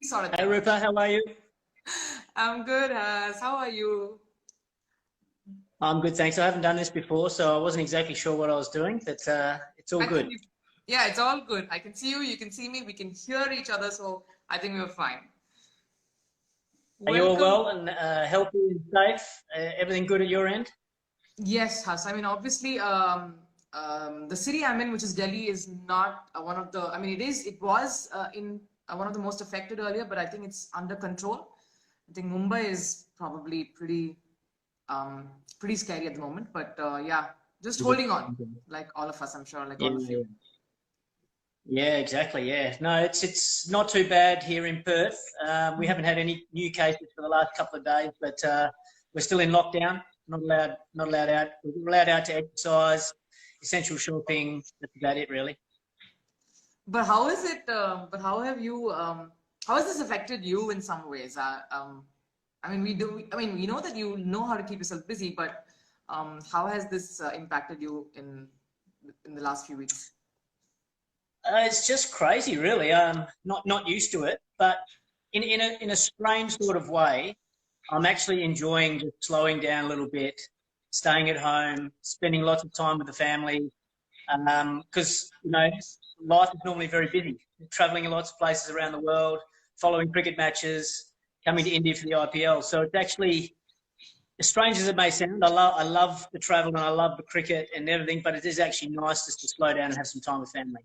sort of Hey thing. Rupa, how are you? I'm good, how are you? I'm good, thanks. I haven't done this before, so I wasn't exactly sure what I was doing, but it's all I think good. yeah, it's all good. I can see you, you can see me, we can hear each other, so I think we're fine. Are you all Welcome. well and healthy and safe? Everything good at your end? Yes, Has. I mean, obviously, the city I'm in, which is Delhi, is not one of the. I mean, it was in one of the most affected earlier, but I think it's under control. I think Mumbai is probably pretty scary at the moment, but yeah, just Is it? holding on, like all of us, I'm sure, like Yeah, all of you. yeah, exactly. Yeah, no, it's not too bad here in Perth. We haven't had any new cases for the last couple of days, but we're still in lockdown. Not allowed out. We're allowed out to exercise, essential shopping. That's about it, really. But how is it? But how have you? How has this affected you in some ways? I mean, we do. I mean, we know that you know how to keep yourself busy, but how has this impacted you in the last few weeks? It's just crazy, really. Not used to it, but in a strange sort of way, I'm actually enjoying just slowing down a little bit, staying at home, spending lots of time with the family. Because life is normally very busy, traveling in lots of places around the world, following cricket matches, coming to India for the IPL. So it's actually, as strange as it may sound, I love the travel and I love the cricket and everything, but it is actually nice just to slow down and have some time with family.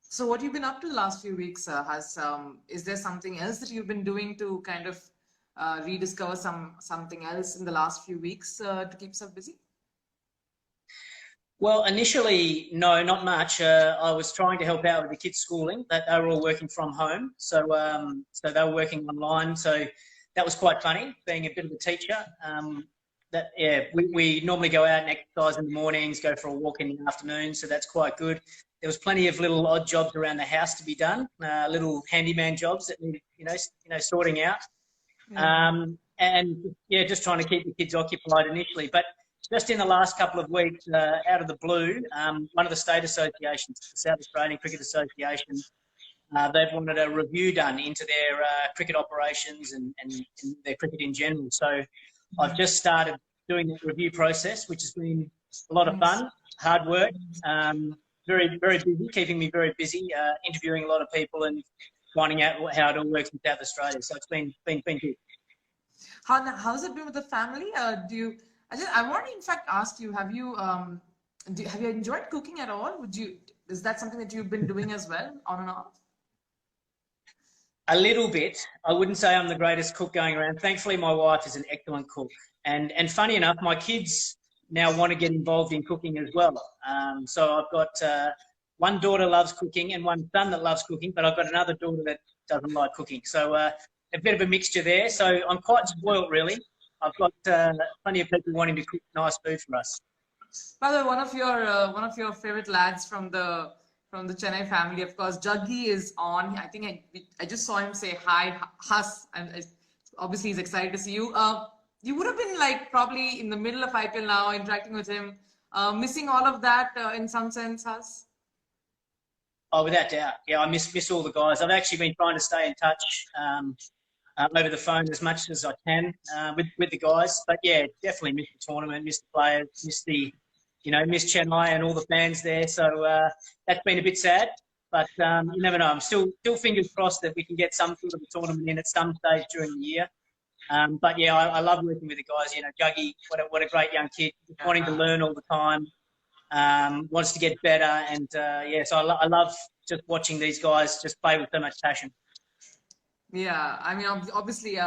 So, what you've been up to the last few weeks? Has Is there something else that you've been doing to kind of rediscover something else in the last few weeks to keep yourself busy? Well, initially, no, not much. I was trying to help out with the kids' schooling. That they were all working from home, so they were working online. So that was quite funny, being a bit of a teacher. We normally go out and exercise in the mornings, go for a walk in the afternoon. So that's quite good. There was plenty of little odd jobs around the house to be done, little handyman jobs that needed, sorting out. Yeah. And yeah, just trying to keep the kids occupied initially. But just in the last couple of weeks, out of the blue, one of the state associations, the South Australian Cricket Association, they've wanted a review done into their cricket operations and their cricket in general. So I've just started doing that review process, which has been a lot of Nice. fun, hard work, very, very busy, keeping me very busy, interviewing a lot of people and finding out how it all works in South Australia. So it's been good. How's it been with the family? Do you? I want to in fact ask you. Have you enjoyed cooking at all? Would you? Is that something that you've been doing as well, on and off? A little bit. I wouldn't say I'm the greatest cook going around. Thankfully, my wife is an excellent cook, and funny enough, my kids now want to get involved in cooking as well. So I've got one daughter loves cooking and one son that loves cooking, but I've got another daughter that doesn't like cooking. So a bit of a mixture there. So I'm quite spoiled, really. I've got plenty of people wanting to cook nice food for us. By the way, one of your favorite lads from the Chennai family, of course, Juggy is on. I think I just saw him say hi, Huss, and obviously he's excited to see you. You would have been like probably in the middle of IPL now, interacting with him, missing all of that in some sense, Huss. Oh, without doubt. Yeah, I miss all the guys. I've actually been trying to stay in touch over the phone as much as I can with the guys. But yeah, definitely miss the tournament, miss the players, miss Chennai and all the fans there. So that's been a bit sad. But you never know. I'm still fingers crossed that we can get some sort of a tournament in at some stage during the year. But yeah, I love working with the guys. Juggy, what a great young kid, wanting to Yeah. learn all the time, wants to get better, and yeah, so I love just watching these guys just play with so much passion. Yeah, I mean, obviously,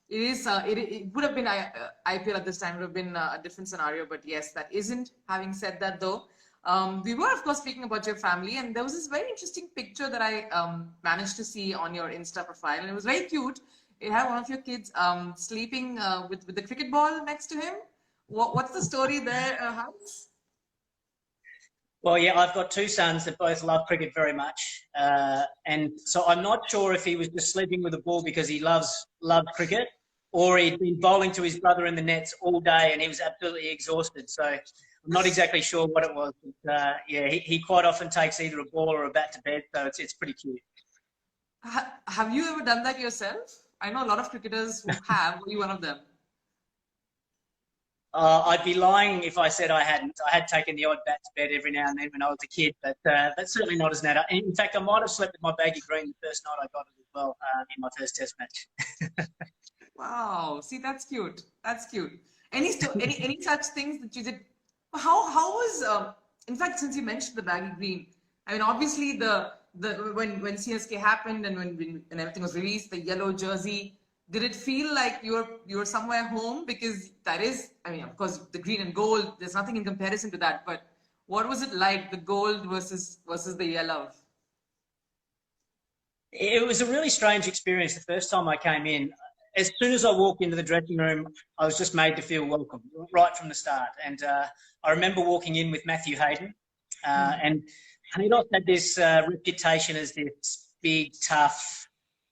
it would have been IPL at this time. It would have been a different scenario, but yes, that isn't. Having said that, though, we were, of course, speaking about your family, and there was this very interesting picture that I managed to see on your Insta profile, and it was very cute. It had one of your kids sleeping with the cricket ball next to him. What's the story there, Hans? Well, yeah, I've got two sons that both love cricket very much, and so I'm not sure if he was just sleeping with the ball because he loved cricket, or he'd been bowling to his brother in the nets all day and he was absolutely exhausted. So I'm not exactly sure what it was. But, yeah, he quite often takes either a ball or a bat to bed, so it's pretty cute. have you ever done that yourself? I know a lot of cricketers who have. Were you one of them? I'd be lying if I said I hadn't. I had taken the odd bat to bed every now and then when I was a kid, but that's certainly not as nat. In fact, I might have slept with my baggy green the first night I got it as well in my first Test match. Wow. See, that's cute. That's cute. Any such things that you did? How was in fact, since you mentioned the baggy green, I mean, obviously the when CSK happened and when everything was released, the yellow jersey, did it feel like you were somewhere home? Because that is, I mean, of course, the green and gold, there's nothing in comparison to that. But what was it like, the gold versus the yellow? It was a really strange experience the first time I came in. As soon as I walked into the dressing room, I was just made to feel welcome right from the start. And I remember walking in with Matthew Hayden, and Haydos had this reputation as this big, tough,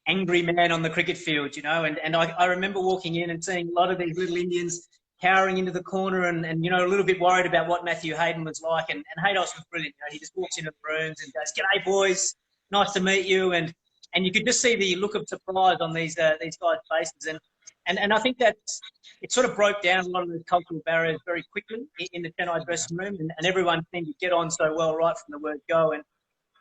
angry man on the cricket field, you know. And I remember walking in and seeing a lot of these little Indians cowering into the corner and you know, a little bit worried about what Matthew Hayden was like. And Haydos was brilliant. You know, he just walks into the rooms and goes, "G'day, boys. Nice to meet you." And you could just see the look of surprise on these guys' faces. And I think that it sort of broke down a lot of those cultural barriers very quickly in the Chennai dressing room. And everyone seemed to get on so well right from the word go.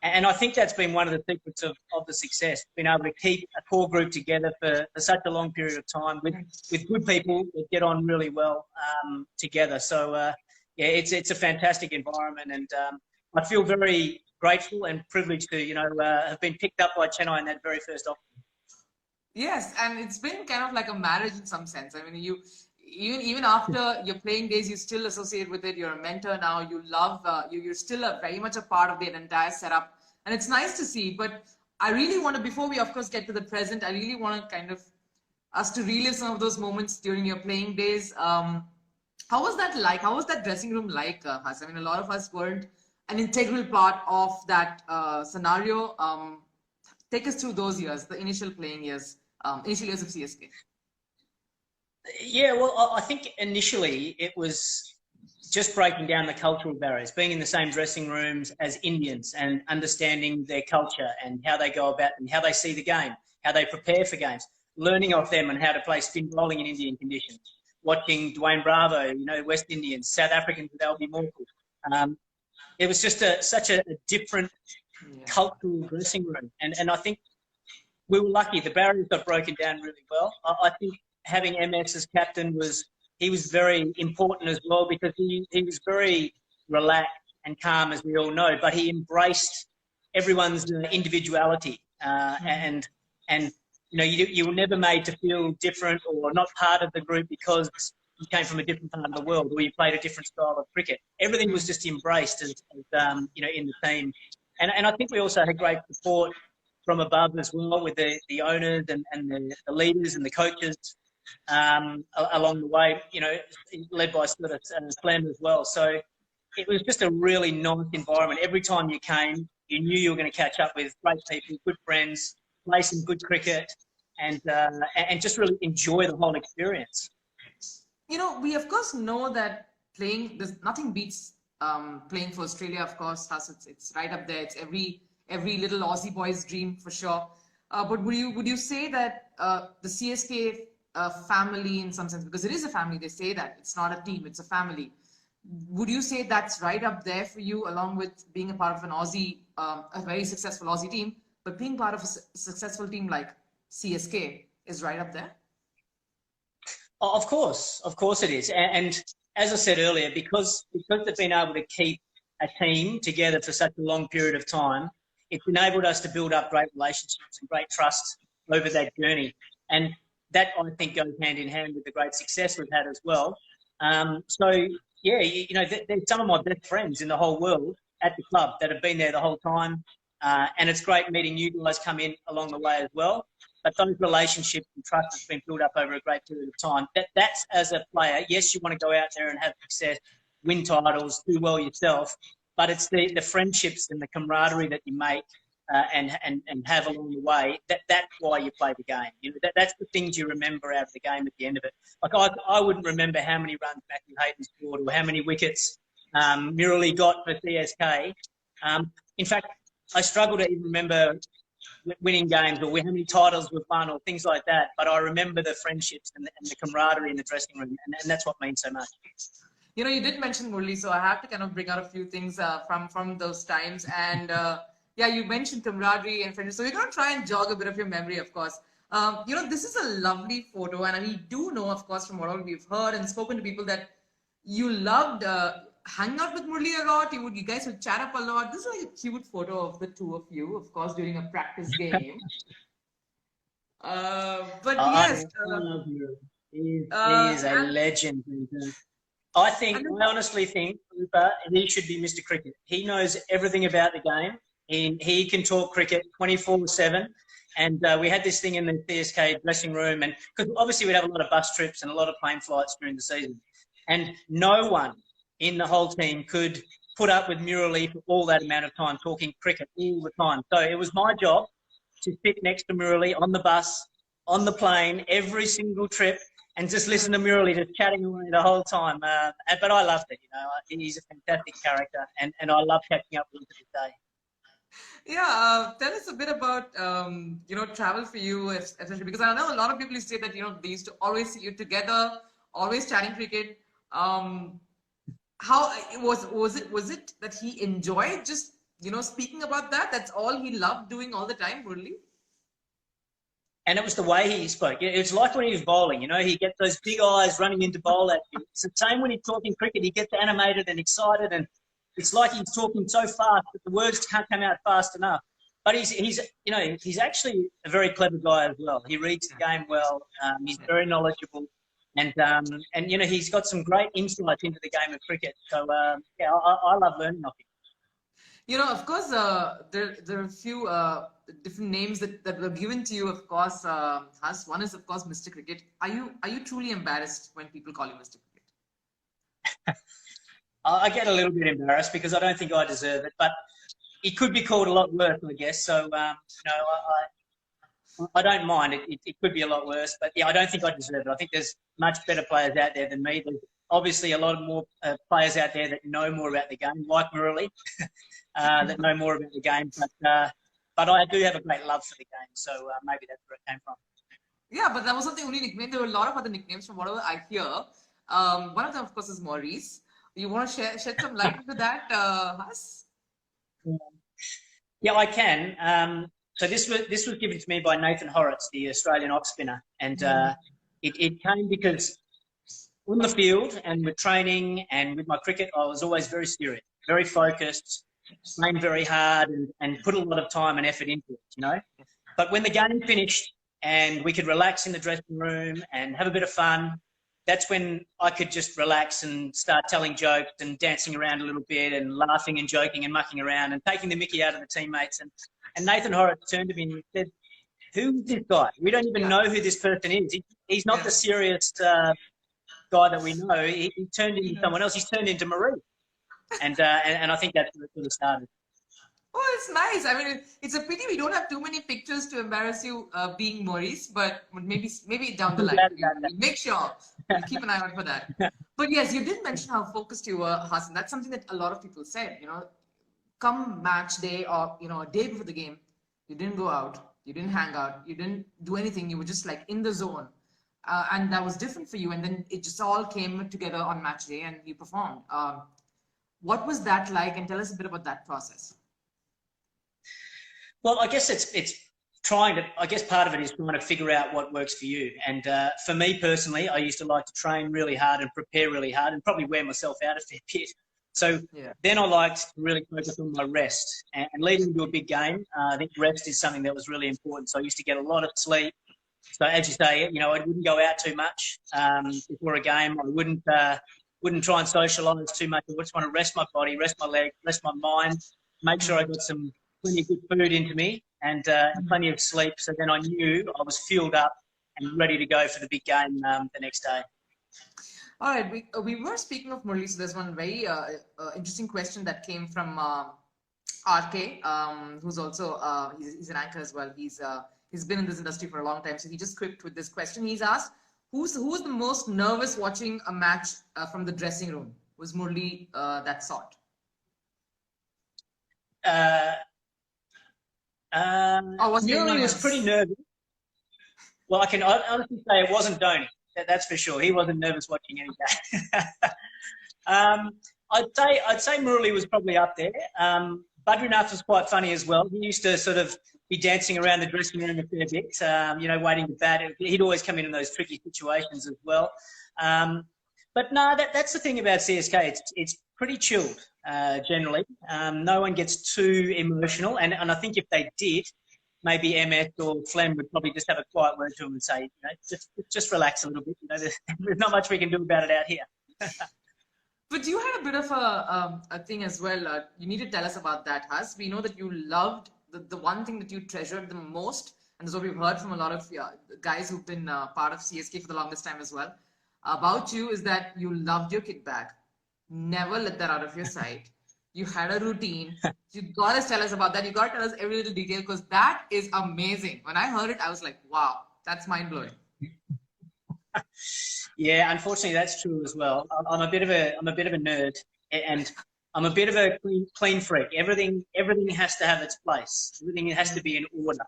And I think that's been one of the secrets of the success, being able to keep a core group together for such a long period of time with good people that get on really well together. So, yeah, it's a fantastic environment. And I feel very grateful and privileged to, you know, have been picked up by Chennai in that very first option. Yes, and it's been kind of like a marriage in some sense. I mean, even after your playing days, you still associate with it. You're a mentor now. You love you're still very much a part of the entire setup, and it's nice to see. But I really want to, before we of course get to the present, I really want to kind of us to relive some of those moments during your playing days. How was that like? How was that dressing room like, Has? I mean, a lot of us weren't an integral part of that scenario. Take us through those years, the initial playing years, initial years of CSK. Yeah, well, I think initially it was just breaking down the cultural barriers, being in the same dressing rooms as Indians and understanding their culture and how they go about and how they see the game, how they prepare for games, learning off them and how to play spin bowling in Indian conditions, watching Dwayne Bravo, you know, West Indians, South Africans with Albie Morkel. It was just such a different cultural dressing room. And I think we were lucky. The barriers got broken down really well. I think having MS as captain was very important as well, because he was very relaxed and calm, as we all know, but he embraced everyone's individuality. And you know, you were never made to feel different or not part of the group because you came from a different part of the world or you played a different style of cricket. Everything was just embraced as you know, in the team. And I think we also had great support from above as well, with the owners and the leaders and the coaches along the way, you know, led by sort of Clem as well. So it was just a really nice environment. Every time you came, you knew you were going to catch up with great people, good friends, play some good cricket, and just really enjoy the whole experience. You know, we of course know that there's nothing beats playing for Australia, of course. It's right up there. It's every little Aussie boy's dream for sure. But would you say that the CSK family, in some sense, because it is a family, they say that it's not a team, it's a family. Would you say that's right up there for you, along with being a part of an Aussie, a very successful Aussie team, but being part of a successful team like CSK is right up there? Of course it is. And as I said earlier, because they've been able to keep a team together for such a long period of time, it's enabled us to build up great relationships and great trust over that journey. And that, I think, goes hand in hand with the great success we've had as well. So, yeah, you know, there's some of my best friends in the whole world at the club that have been there the whole time. And it's great meeting you guys come in along the way as well. But those relationships and trust has been built up over a great period of time. That's as a player. Yes, you want to go out there and have success, win titles, do well yourself, but it's the friendships and the camaraderie that you make and have along the way. That's why you play the game. You know, that's the things you remember out of the game at the end of it. Like I wouldn't remember how many runs Matthew Hayden scored or how many wickets Murali got for CSK. In fact, I struggle to even remember winning games or how many titles we've won or things like that. But I remember the friendships and the camaraderie in the dressing room, and that's what means so much. You know, you did mention Murli, so I have to kind of bring out a few things from those times. And yeah, you mentioned camaraderie and friendship. So we're going to try and jog a bit of your memory, of course. You know, this is a lovely photo, and we do know, of course, from what all we've heard and spoken to people that you loved hanging out with Murli a lot. You guys would chat up a lot. This is like a cute photo of the two of you, of course, during a practice game. But yes, I love you. He is a legend. I honestly think he should be Mr. Cricket. He knows everything about the game. He can talk cricket 24/7. And we had this thing in the CSK dressing room, and because obviously we'd have a lot of bus trips and a lot of plane flights during the season, and no one in the whole team could put up with Murali for all that amount of time talking cricket all the time. So it was my job to sit next to Murali on the bus, on the plane, every single trip, and just listen to Murali just chatting away the whole time. But I loved it. You know, he's a fantastic character, and I love catching up with him to this day. Yeah, tell us a bit about you know, travel for you, especially because I know a lot of people say that, you know, they used to always see you together, always chatting cricket. How was it that he enjoyed just, you know, speaking about that? That's all he loved doing all the time, Murali? And it was the way he spoke. It's like when he was bowling, you know, he gets those big eyes running into bowl at you. It's the same when he's talking cricket. He gets animated and excited, and it's like he's talking so fast that the words can't come out fast enough. But he's you know, he's actually a very clever guy as well. He reads the game well. He's very knowledgeable, and you know, he's got some great insight into the game of cricket. So yeah, I love learning off him. You know, of course, there are a few different names that were given to you. Of course, Huss. One is, of course, Mr. Cricket. Are you truly embarrassed when people call you Mr. Cricket? I get a little bit embarrassed because I don't think I deserve it, but it could be called a lot worse, I guess. So, you know, I don't mind. It could be a lot worse, but yeah, I don't think I deserve it. I think there's much better players out there than me. There's obviously a lot more players out there that know more about the game, like Murali, that know more about the game. But I do have a great love for the game, so maybe that's where it came from. Yeah, but that wasn't the only nickname. There were a lot of other nicknames from whatever I hear. One of them, of course, is Maurice. You want to shed some light into that, Huss? Yeah, I can. So this was given to me by Nathan Horrocks, the Australian off spinner, and it came because on the field and with training and with my cricket, I was always very serious, very focused, playing very hard, and put a lot of time and effort into it, you know. But when the game finished and we could relax in the dressing room and have a bit of fun, that's when I could just relax and start telling jokes and dancing around a little bit and laughing and joking and mucking around and taking the mickey out of the teammates. And Nathan Horrocks turned to me and said, "Who's this guy? We don't even know who this person is. He's not the serious guy that we know. He turned into someone else. He's turned into Marie." And I think that's where it sort of started. Oh, it's nice. I mean, it's a pity we don't have too many pictures to embarrass you being Maurice, but maybe down the line. We'll make sure. We'll keep an eye out for that. But yes, you did mention how focused you were, Hassan. That's something that a lot of people said. You know, come match day or, you know, a day before the game, you didn't go out, you didn't hang out, you didn't do anything. You were just like in the zone. And that was different for you. And then it just all came together on match day and you performed. What was that like? And tell us a bit about that process. Well, I guess it's trying to, I guess part of it is trying to figure out what works for you. And for me personally, I used to like to train really hard and prepare really hard and probably wear myself out a fair bit. So then I liked to really focus on my rest. And leading into a big game, I think rest is something that was really important. So I used to get a lot of sleep. So as you say, you know, I wouldn't go out too much before a game. I wouldn't try and socialise too much. I just want to rest my body, rest my legs, rest my mind, make sure I got plenty of good food into me and plenty of sleep. So then I knew I was fueled up and ready to go for the big game the next day. All right, we were speaking of Murli, so there's one very interesting question that came from RK, who's also he's an anchor as well. He's been in this industry for a long time, so he just quipped with this question. He's asked, who's the most nervous watching a match from the dressing room? Was Murli that sort? Or was he Murali anyone was pretty else? nervous. Well, I can honestly say it wasn't Dhoni. That's for sure. He wasn't nervous watching any game. um, I'd say Murali was probably up there. Badrinath was quite funny as well. He used to sort of be dancing around the dressing room a fair bit, waiting to bat. He'd always come in those tricky situations as well. But no, that's the thing about CSK. It's pretty chilled generally. No one gets too emotional, and I think if they did, maybe MS or Flem would probably just have a quiet word to him and say, just relax a little bit. There's not much we can do about it out here. But you had a bit of a thing as well. You need to tell us about that, Hus. We know that you loved the one thing that you treasured the most, and this is what we've heard from a lot of guys who've been part of CSK for the longest time as well. About you is that you loved your kit bag. Never let that out of your sight. You had a routine. You gotta tell us about that. You gotta tell us every little detail because that is amazing. When I heard it, I was like, wow, that's mind blowing. Yeah, unfortunately, that's true as well. I'm a bit of a nerd, and I'm a bit of a clean freak. Everything has to have its place. Everything has to be in order.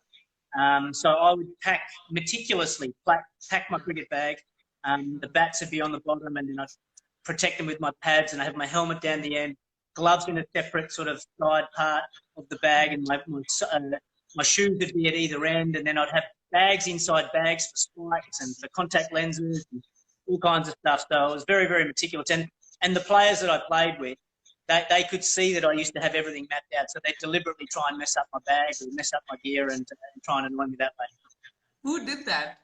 So I would pack meticulously, pack my cricket bag. The bats would be on the bottom, and then I'd protect them with my pads, and I have my helmet down the end, gloves in a separate sort of side part of the bag, and my shoes would be at either end, and then I'd have bags inside bags for spikes and for contact lenses and all kinds of stuff. So I was very, very meticulous. And the players that I played with, they could see that I used to have everything mapped out. So they'd deliberately try and mess up my bag or mess up my gear and try and annoy me that way. Who did that?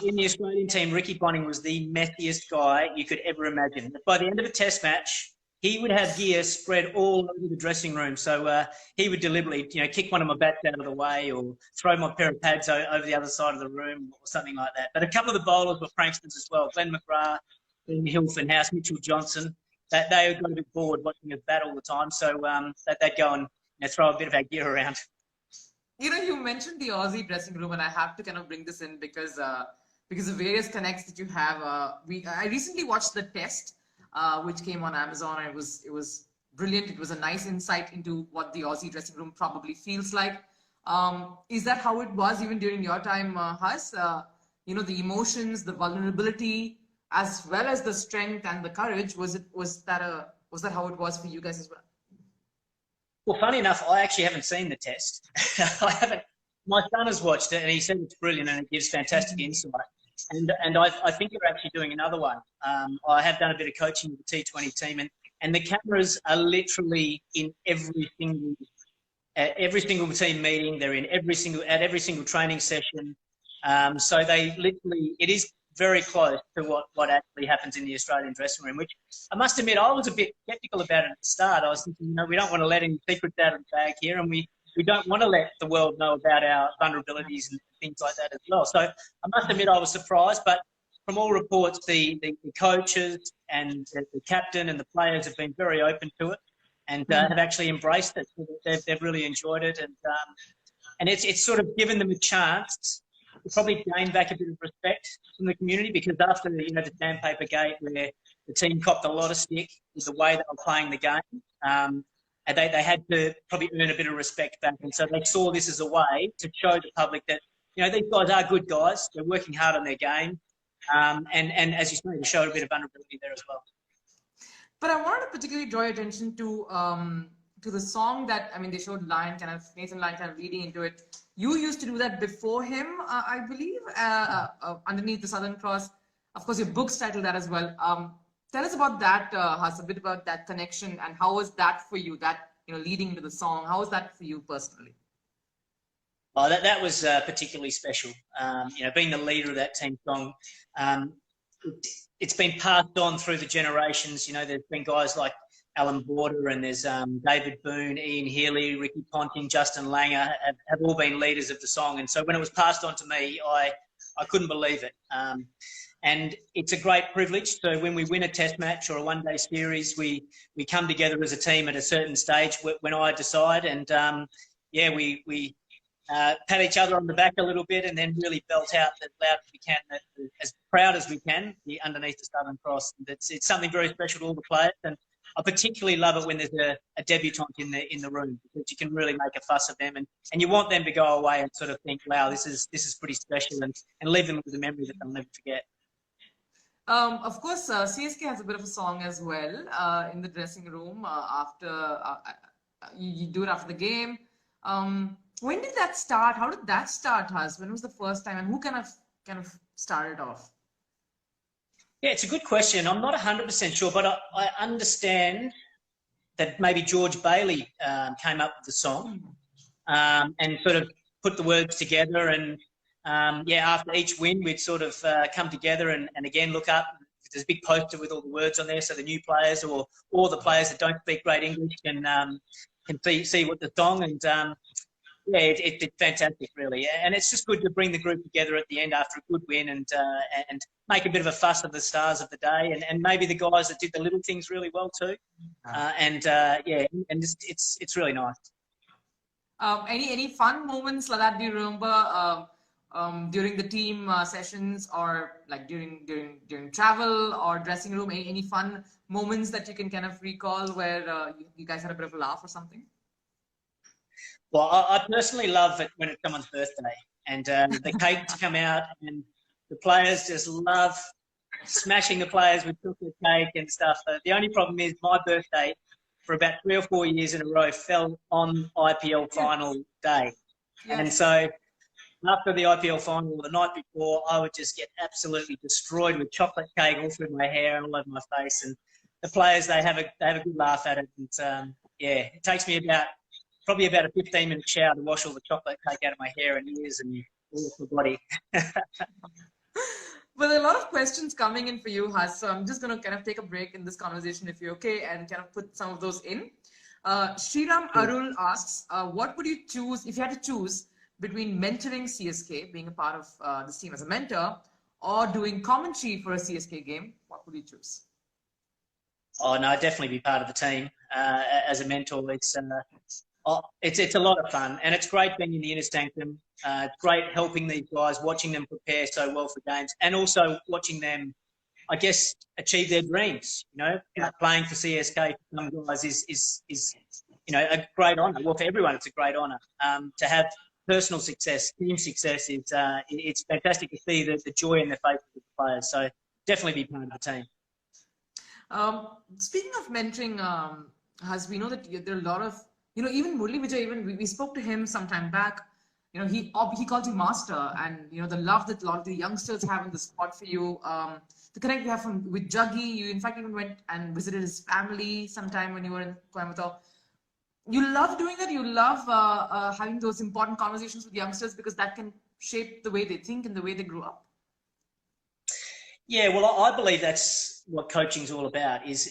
In the Australian team, Ricky Ponting was the messiest guy you could ever imagine. By the end of a test match, he would have gear spread all over the dressing room. So he would deliberately, kick one of my bats out of the way or throw my pair of pads over the other side of the room or something like that. But a couple of the bowlers were pranksters as well. Glenn McGrath, Ben Hilfenhaus, Mitchell Johnson. They got a bit bored watching us bat all the time. So they'd go and throw a bit of our gear around. You mentioned the Aussie dressing room, and I have to kind of bring this in because of various connects that you have. I recently watched the test, which came on Amazon, and it was brilliant. It was a nice insight into what the Aussie dressing room probably feels like. Is that how it was even during your time, Hus? The emotions, the vulnerability, as well as the strength and the courage. Was that how it was for you guys as well? Well, funny enough, I actually haven't seen the test. I haven't. My son has watched it, and he said it's brilliant and it gives fantastic insight. And I think you're actually doing another one. I have done a bit of coaching with the T20 team, and the cameras are literally in every single team meeting. They're in every single training session. So they literally, it is very close to what actually happens in the Australian dressing room, which I must admit I was a bit sceptical about it at the start. I was thinking, we don't want to let any secrets out of the bag here, and we don't want to let the world know about our vulnerabilities and things like that as well. So I must admit I was surprised, but from all reports, the coaches and the captain and the players have been very open to it and have actually embraced it. They've really enjoyed it, and it's sort of given them a chance to probably gain back a bit of respect from the community, because after the sandpaper gate, where the team copped a lot of stick with the way they were playing the game, and they had to probably earn a bit of respect back, and so they saw this as a way to show the public that these guys are good guys. They're working hard on their game, and as you say, they showed a bit of vulnerability there as well. But I wanted to particularly draw your attention to the song that they showed Nathan Lyon kind of leading into it. You used to do that before him, I believe, underneath the Southern Cross. Of course, your book's titled that as well. Tell us about that, Hus, a bit about that connection, and how was that for you? That leading into the song, how was that for you personally? Oh, that was particularly special. Being the leader of that team song, it's been passed on through the generations. There's been guys like Alan Border, and there's David Boone, Ian Healy, Ricky Ponting, Justin Langer have all been leaders of the song. And so when it was passed on to me, I couldn't believe it. And it's a great privilege. So when we win a test match or a one-day series, we come together as a team at a certain stage when I decide, and we pat each other on the back a little bit, and then really belt out as loud as we can, as proud as we can, underneath the Southern Cross. And it's something very special to all the players, and I particularly love it when there's a debutant in the room, because you can really make a fuss of them, and you want them to go away and sort of think, wow, this is pretty special, and leave them with a memory that they'll never forget. Of course, CSK has a bit of a song as well in the dressing room after you do it after the game. When did that start? How did that start, Hus? When was the first time, and who kind of started off? Yeah, it's a good question. I'm not 100% sure, but I understand that maybe George Bailey came up with the song and sort of put the words together. And yeah, after each win, we'd sort of come together and again look up. There's a big poster with all the words on there, so the new players or the players that don't speak great English can see what the song, and yeah, it's fantastic, really. And it's just good to bring the group together at the end after a good win and make a bit of a fuss of the stars of the day, and maybe the guys that did the little things really well too. Yeah, and it's really nice. Any fun moments like that do you remember during the team sessions, or like during travel or dressing room? Any fun moments that you can kind of recall where you guys had a bit of a laugh or something? Well, I personally love it when it's someone's birthday and the cakes come out, and the players just love smashing the players with chocolate cake and stuff. The only problem is my birthday for about 3 or 4 years in a row fell on IPL final day. Yes. And so after the IPL final the night before, I would just get absolutely destroyed with chocolate cake all through my hair and all over my face. And the players, they have a good laugh at it. And yeah, it takes me probably about a 15-minute shower to wash all the chocolate cake out of my hair and ears and all of my body. Well, there are a lot of questions coming in for you, Hus. So I'm just going to kind of take a break in this conversation, if you're okay, and kind of put some of those in. Sriram Arul asks, what would you choose if you had to choose between mentoring CSK, being a part of this team as a mentor, or doing commentary for a CSK game? What would you choose? Oh, no, I'd definitely be part of the team as a mentor. It's a lot of fun, and it's great being in the inner sanctum. It's great helping these guys, watching them prepare so well for games, and also watching them, I guess, achieve their dreams. You know, playing for CSK for some guys is a great honour. Well, for everyone, it's a great honour. To have personal success, team success, it's fantastic to see the joy in the faces of the players. So definitely be part of the team. Speaking of mentoring, Hus, we know that there are a lot of, even Murli Vijay, we spoke to him some time back. He called you master, and the love that a lot of the youngsters have in the squad for you. The connect you have with Juggy, you in fact even went and visited his family sometime when you were in Coimbatore. You love doing that. You love having those important conversations with youngsters, because that can shape the way they think and the way they grew up. Yeah, well, I believe that's what coaching is all about, is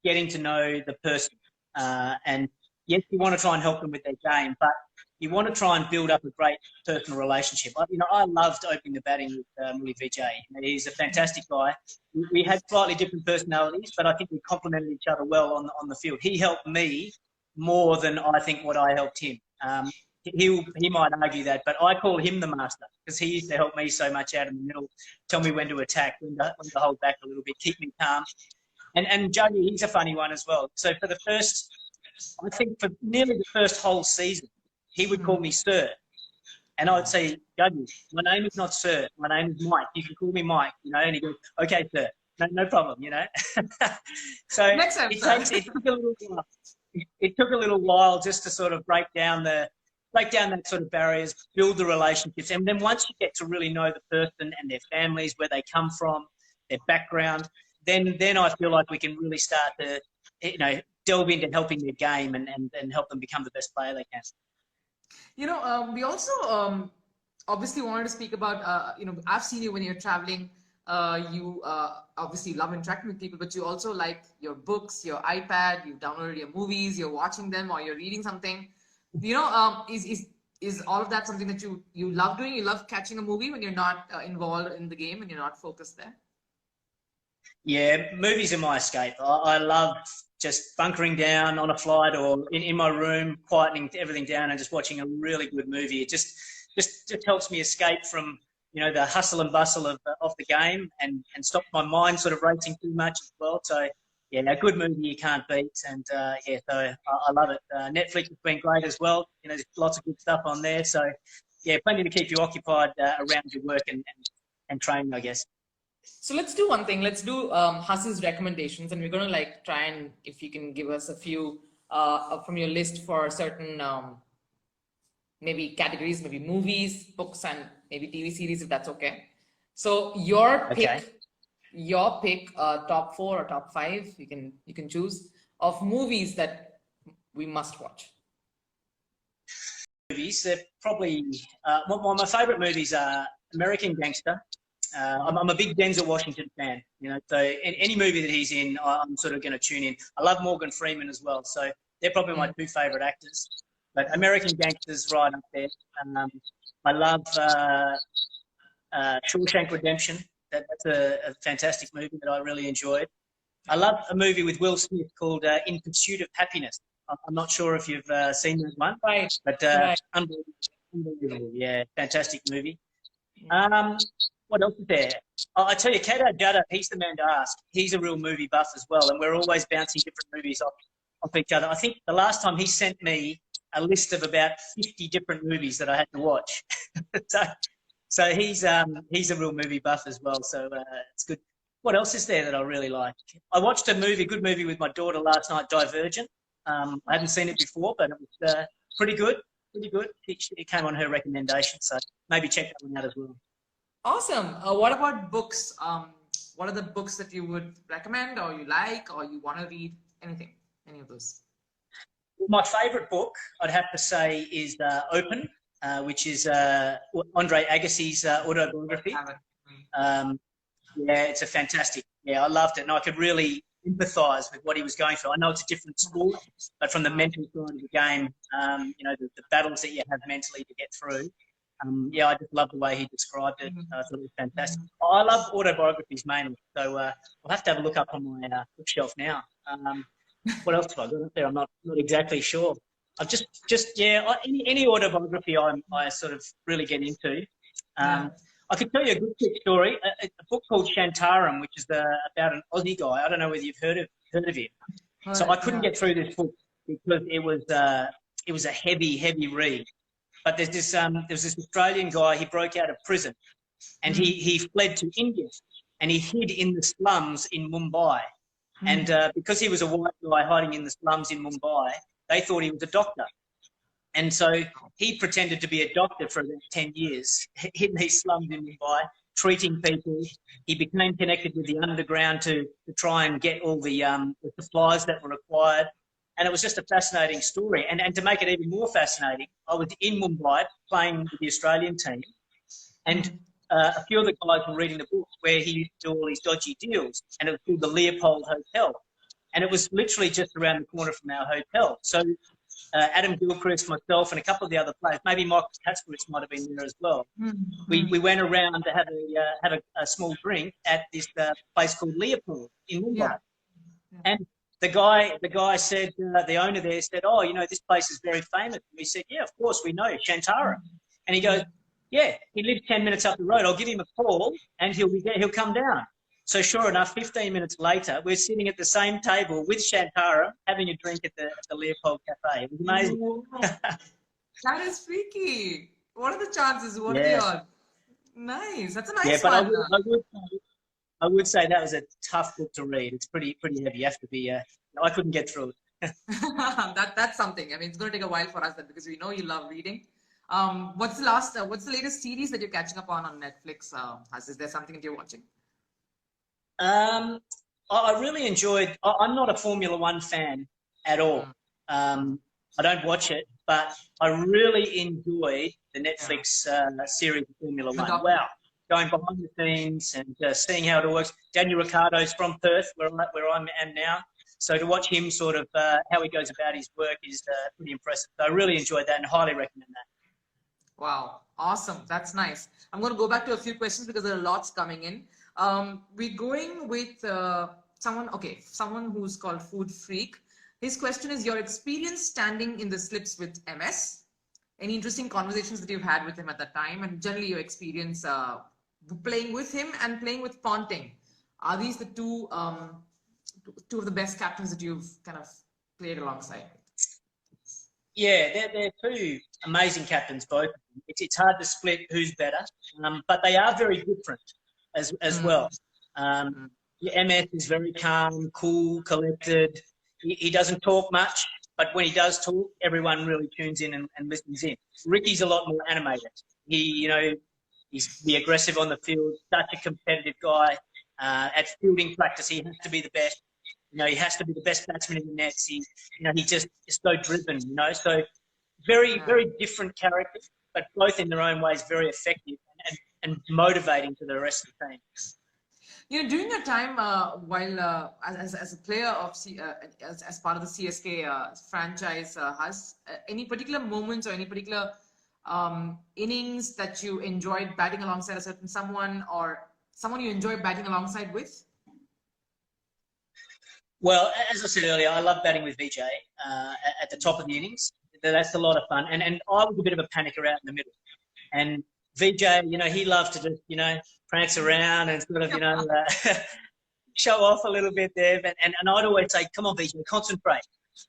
getting to know the person. And yes, you want to try and help them with their game, but you want to try and build up a great personal relationship. I loved opening the batting with Murli Vijay. He's a fantastic guy. We had slightly different personalities, but I think we complemented each other well on the field. He helped me more than I think what I helped him. He might argue that, but I call him the master, because he used to help me so much out in the middle, tell me when to attack, when to hold back a little bit, keep me calm. And Juggy, he's a funny one as well. So for nearly the first whole season, he would call me sir. And I would say, Juggy, my name is not sir, my name is Mike. You can call me Mike, and he goes, okay, sir, no problem, So it took a little while just to sort of break down that sort of barriers, build the relationships. And then once you get to really know the person and their families, where they come from, their background, then I feel like we can really start to, delve into helping their game and help them become the best player they can. We also obviously wanted to speak about, I've seen you when you're traveling. You obviously love interacting with people, but you also like your books, your iPad, you've downloaded your movies, you're watching them, or you're reading something. Is all of that something that you love doing? You love catching a movie when you're not involved in the game and you're not focused there? Yeah, movies are my escape. I love just bunkering down on a flight or in my room, quietening everything down and just watching a really good movie. It just helps me escape from the hustle and bustle of the game and stop my mind sort of racing too much as well. So yeah, a good movie you can't beat, and yeah, so I love it. Netflix has been great as well. You know, there's lots of good stuff on there. So yeah, plenty to keep you occupied around your work and training, I guess. So let's do one thing. Let's do Hussey's recommendations, and we're gonna like try and if you can give us a few from your list for certain maybe categories, maybe movies, books, and maybe TV series, if that's okay. So Okay. your pick, top 4 or top 5, you can choose of movies that we must watch. Movies, they're probably my favourite movies are American Gangster. I'm a big Denzel Washington fan, you know, so any movie that he's in, I'm sort of going to tune in. I love Morgan Freeman as well, so they're probably my two favourite actors. But American Gangster's right up there. I love Shawshank Redemption. That's a fantastic movie that I really enjoyed. I love a movie with Will Smith called In Pursuit of Happiness. I'm not sure if you've seen that one, Right. but Right. unbelievable. Yeah, fantastic movie. What else is there? I tell you, Kato Jada, he's the man to ask. He's a real movie buff as well, and we're always bouncing different movies off each other. I think the last time he sent me a list of about 50 different movies that I had to watch. so he's a real movie buff as well. So it's good. What else is there that I really like? I watched a good movie with my daughter last night, Divergent. I hadn't seen it before, but it was pretty good. Pretty good. It came on her recommendation, so maybe check that one out as well. Awesome. What about books? What are the books that you would recommend, or you like, or you want to read? Anything? Any of those? My favourite book, I'd have to say, is Open, which is Andre Agassi's autobiography. Yeah, it's a fantastic. Yeah, I loved it, and I could really empathise with what he was going through. I know it's a different sport, but from the mental side of the game, you know, the battles that you have mentally to get through. Yeah, I just love the way he described it. I thought it was fantastic. I love autobiographies mainly, so I'll have to have a look up on my bookshelf now. What else have I got up there? I'm not exactly sure. I've just any autobiography I sort of really get into. I could tell you a good quick story. A book called Shantaram, which is about an Aussie guy. I don't know whether you've heard of him. So I couldn't get through this book because it was a heavy read. But there's this Australian guy. He broke out of prison, and he fled to India, and he hid in the slums in Mumbai. And because he was a white guy hiding in the slums in Mumbai, they thought he was a doctor. And so he pretended to be a doctor for about 10 years, in these slums in Mumbai, treating people. He became connected with the underground to try and get all the supplies that were required. And it was just a fascinating story. And to make it even more fascinating, I was in Mumbai playing with the Australian team, and a few of the guys were reading the book where he used to do all these dodgy deals, and it was called the Leopold Hotel. And it was literally just around the corner from our hotel. So Adam Gilchrist, myself, and a couple of the other players, maybe Michael Katzowitz might have been there as well. We went around to have a small drink at this place called Leopold in Mumbai. And the guy said, the owner there said, "Oh, you know, this place is very famous." And we said, "Yeah, of course, we know, Shantara." And he goes, "Yeah, he lives 10 minutes up the road. I'll give him a call and he'll come down." So sure enough, 15 minutes later, we're sitting at the same table with Shantara having a drink at the Leopold Cafe. It was amazing. That is freaky. What are the chances? What are the odds? Nice. That's a nice but one. I would say that was a tough book to read. It's pretty heavy. You have to be. I couldn't get through it. That's something. I mean, it's going to take a while for us because we know you love reading. What's the latest series that you're catching up on Netflix? Is there something that you're watching? I really enjoyed. I'm not a Formula One fan at all. I don't watch it, but I really enjoyed the Netflix series of Formula One. Wow. Going behind the scenes and seeing how it works. Daniel Ricciardo's from Perth, where I am now. So to watch him sort of how he goes about his work is pretty impressive. So I really enjoyed that and highly recommend that. Wow, awesome. That's nice. I'm going to go back to a few questions because there are lots coming in. We're going with someone who's called Food Freak. His question is your experience standing in the slips with MS. Any interesting conversations that you've had with him at that time, and generally your experience playing with him and playing with ponting. Are these the two two of the best captains that you've kind of played alongside? Yeah, they're two amazing captains, both of them. It's hard to split who's better, but they are very different as well. MS is very calm, cool, collected. He doesn't talk much, but when he does talk, everyone really tunes in and listens in. Ricky's a lot more animated. He's be aggressive on the field, such a competitive guy. At fielding practice, he has to be the best. He has to be the best batsman in the nets. He just is so driven, So very, very different characters, but both in their own ways very effective and motivating to the rest of the team. During your time while as a player of as part of the CSK franchise, has any particular moments or any particular innings that you enjoyed batting alongside a certain someone, or someone you enjoy batting alongside with? Well, as I said earlier, I love batting with VJ at the top of the innings. That's a lot of fun. And I was a bit of a panicker out in the middle. And VJ, he loves to just, prance around and sort of, show off a little bit there. And I'd always say, come on, VJ, concentrate.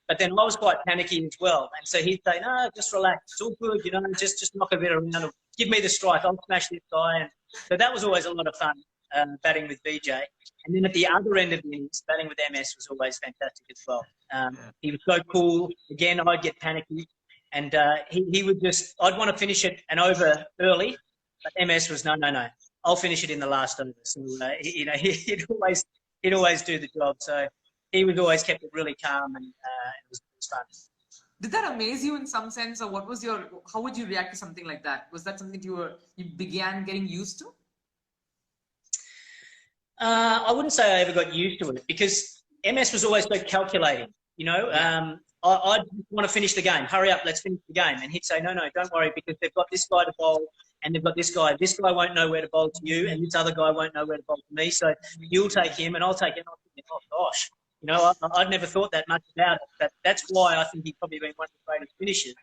But then I was quite panicky as well. And so he'd say, no, just relax. It's all good, just knock a bit around. Give me the strike. I'll smash this guy. And so that was always a lot of fun, batting with VJ. And then at the other end of the innings, batting with MS was always fantastic as well. He was so cool. Again, I'd get panicky. And he would just, I'd want to finish it and over early. But MS was, no. I'll finish it in the last over. So, he'd always do the job. So he was always kept it really calm, and it was fun. Did that amaze you in some sense, or how would you react to something like that? Was that something you began getting used to? I wouldn't say I ever got used to it, because MS was always so calculating. I'd want to finish the game. Hurry up, let's finish the game. And he'd say, no, don't worry, because they've got this guy to bowl and they've got this guy. This guy won't know where to bowl to you, and this other guy won't know where to bowl to me. So you'll take him and I'll take him. Oh, gosh. I'd never thought that much about it. But that's why I think he's probably been one of the greatest finishers,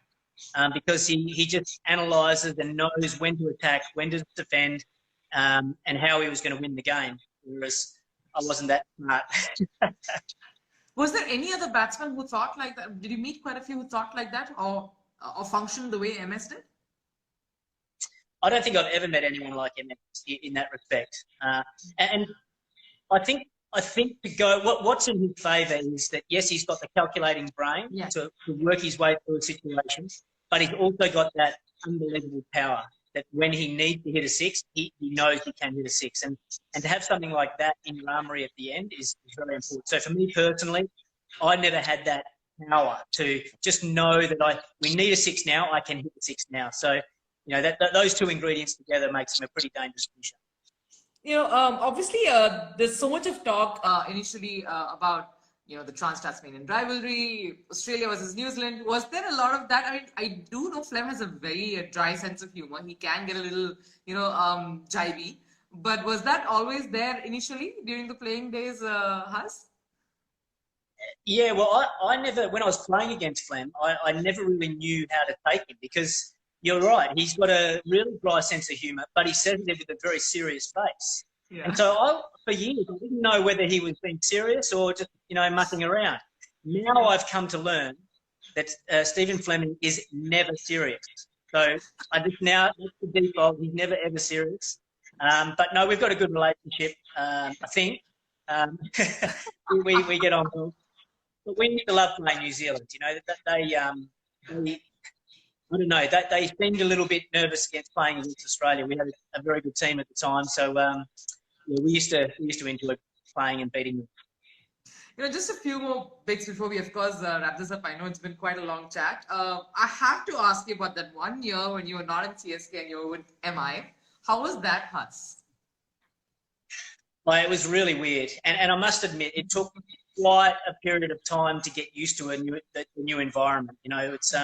because he just analyses and knows when to attack, when to defend, and how he was going to win the game. Whereas I wasn't that smart. Was there any other batsman who thought like that? Did you meet quite a few who thought like that, or functioned the way MS did? I don't think I've ever met anyone like MS in that respect. And I think to go, what's in his favour is that, yes, he's got the calculating brain to work his way through a situation, but he's also got that unbelievable power that when he needs to hit a six, he knows he can hit a six. And to have something like that in your armoury at the end is very important. So for me personally, I never had that power to just know that we need a six now, I can hit the six now. So, those two ingredients together makes him a pretty dangerous finisher. Obviously, there's so much of talk initially about, the trans-Tasmanian rivalry, Australia versus New Zealand. Was there a lot of that? I mean, I do know Flem has a very dry sense of humor. He can get a little, jibey. But was that always there initially during the playing days, Huss? Yeah, well, I never, when I was playing against Flem, I never really knew how to take him, because you're right, he's got a really dry sense of humour, but he says it with a very serious face. Yeah. And so for years, I didn't know whether he was being serious or just, mucking around. Now I've come to learn that Stephen Fleming is never serious. So I just now, that's the default, he's never ever serious. But no, we've got a good relationship, I think. We get on well. But we used to love playing New Zealand, I don't know, they seemed a little bit nervous against playing against Australia. We had a very good team at the time, so we used to enjoy playing and beating them. Just a few more bits before we, of course, wrap this up. I know it's been quite a long chat. I have to ask you about that 1 year when you were not in CSK and you were with MI. How was that, Huss? Well, it was really weird, and I must admit, it took quite a period of time to get used to a new environment. It's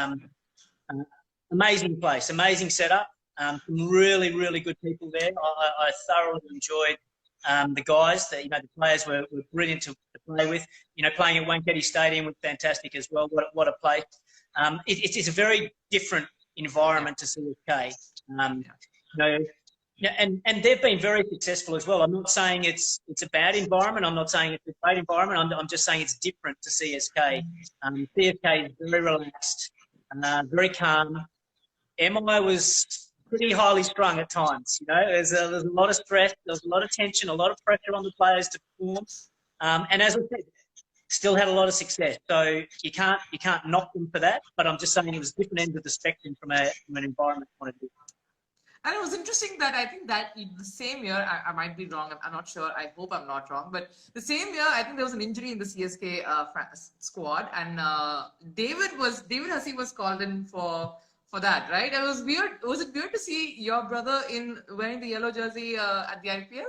amazing place, amazing setup, some really, really good people there. I thoroughly enjoyed the guys. The players were brilliant to play with. Playing at Wankhede Stadium was fantastic as well. What a place. It's a very different environment to CSK. Yeah, and they've been very successful as well. I'm not saying it's a bad environment. I'm not saying it's a great environment. I'm just saying it's different to CSK. CSK is very relaxed, very calm. MI was pretty highly strung at times. You know, there's a lot of stress, there's a lot of tension, a lot of pressure on the players to perform. And as I said, still had a lot of success. So you can't knock them for that. But I'm just saying it was different ends of the spectrum from an environment point of view. And it was interesting that I think that the same year, I might be wrong, I'm not sure, I hope I'm not wrong, but the same year, I think there was an injury in the CSK squad, and David Hussey was called in for that, right? And it was weird. Was it weird to see your brother in wearing the yellow jersey at the IPL?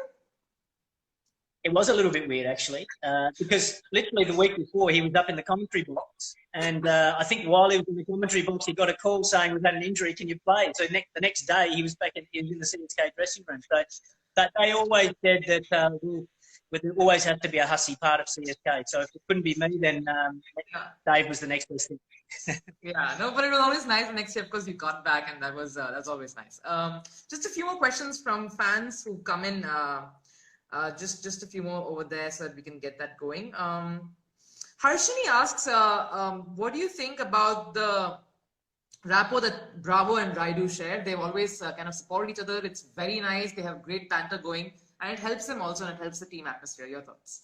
It was a little bit weird, actually, because literally the week before he was up in the commentary box, and I think while he was in the commentary box, he got a call saying we've had an injury. Can you play? So the next day he was back in the CSK dressing room. So that they always said that there always has to be a hussey part of CSK. So if it couldn't be me, then Dave was the next best thing. Yeah, no, but it was always nice the next year because you got back, and that's always nice. Just a few more questions from fans who come in. Just a few more over there so that we can get that going. Harshini asks, what do you think about the rapport that Bravo and Raidu share? They've always kind of supported each other. It's very nice. They have great banter going, and it helps them also, and it helps the team atmosphere. Your thoughts?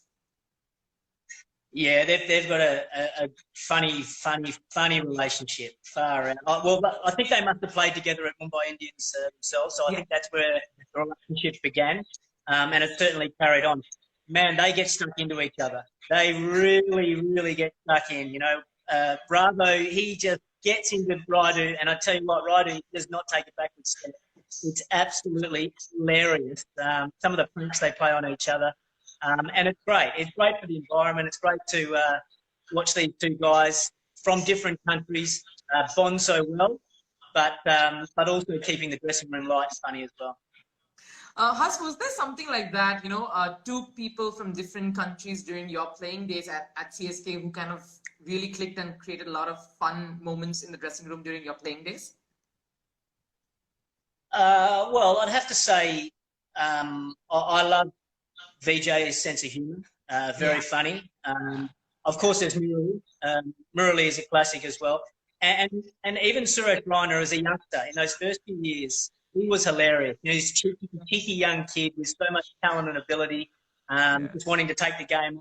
Yeah, they've got a funny relationship. Far out. Well, I think they must have played together at Mumbai Indians themselves, so I think that's where the relationship began. And it certainly carried on. Man, they get stuck into each other. They really get stuck in. You know, Bravo, he just gets into Raidu, and I tell you what, Raidu does not take a backward step. It's absolutely hilarious. Some of the pranks they play on each other, and it's great. It's great for the environment. It's great to watch these two guys from different countries bond so well, but also keeping the dressing room light and funny as well. Huss, was there something like that, you know, two people from different countries during your playing days at CSK who kind of really clicked and created a lot of fun moments in the dressing room during your playing days? Well, I'd have to say I love VJ's sense of humour, very funny. Of course, there's Murali. Murali is a classic as well. And even Suresh Raina as a youngster in those first few years, he was hilarious. You know, he's a cheeky young kid with so much talent and ability, just wanting to take the game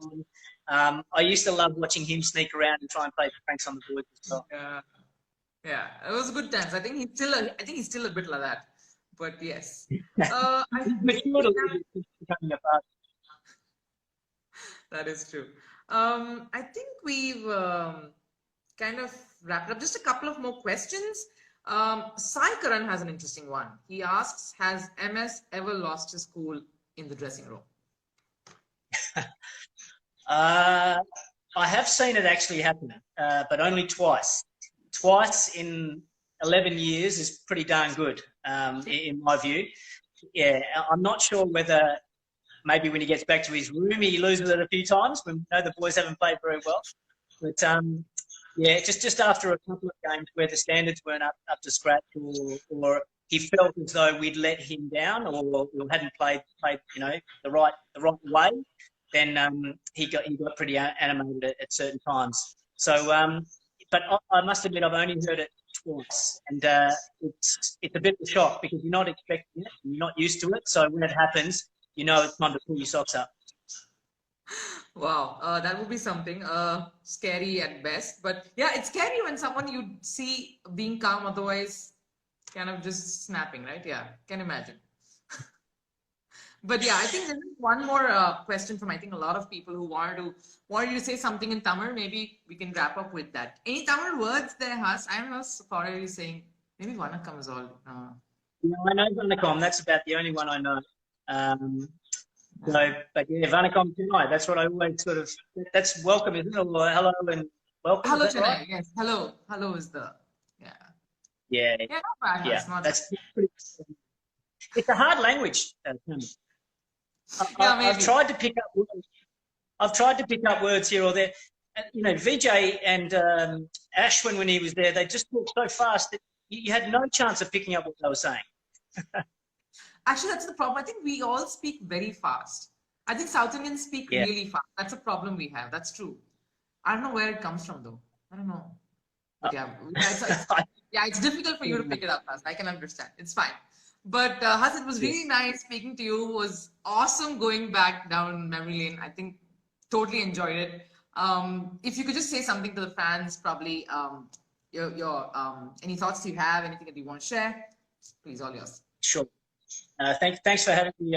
on. I used to love watching him sneak around and try and play pranks on the boards as well. Yeah, it was good times. I think he's still a bit like that. But yes, that is true. I think we've kind of wrapped up. Just a couple of more questions. Sai Karan has an interesting one. He asks, has MS ever lost his cool in the dressing room? I have seen it actually happen, but only twice. Twice in 11 years is pretty darn good, in my view. Yeah, I'm not sure whether maybe when he gets back to his room he loses it a few times when the boys haven't played very well. But yeah, just after a couple of games where the standards weren't up to scratch, or he felt as though we'd let him down, or hadn't played you know the right way, then he got pretty animated at certain times. So, but I must admit I've only heard it twice, and it's a bit of a shock because you're not expecting it, you're not used to it. So when it happens, you know it's time to pull your socks up. Wow, that would be something scary at best. But yeah, it's scary when someone you see being calm, otherwise kind of just snapping, right? Yeah, can imagine. But yeah, I think there's one more question from I think a lot of people who wanted you to say something in Tamil. Maybe we can wrap up with that. Any Tamil words there, Has? I don't know. Sorry, you're saying maybe Vanakkam is all. Yeah, I know Vanakkam. That's about the only one I know. So, but yeah, Vanakkam Chennai. That's what I always sort of. That's welcome, isn't it? Or hello and welcome. Hello, Chennai. Right? Yes, hello. Hello is the Yeah. Yeah, not bad. Yeah, not that's bad. pretty. It's a hard language. I've tried to pick up words. I've tried to pick up words here or there. You know, VJ and Ashwin, when he was there, they just talked so fast that you had no chance of picking up what they were saying. Actually, that's the problem. I think we all speak very fast. I think South Indians speak Yeah. really fast. That's a problem we have. That's true. I don't know where it comes from though. I don't know. But yeah, yeah, it's difficult for you to pick it up fast. I can understand. It's fine. But Hassan, it was really Yes. nice speaking to you. It was awesome going back down memory lane. I think totally enjoyed it. If you could just say something to the fans, probably your any thoughts you have, anything that you want to share, please, all yours. Sure. Thanks for having me,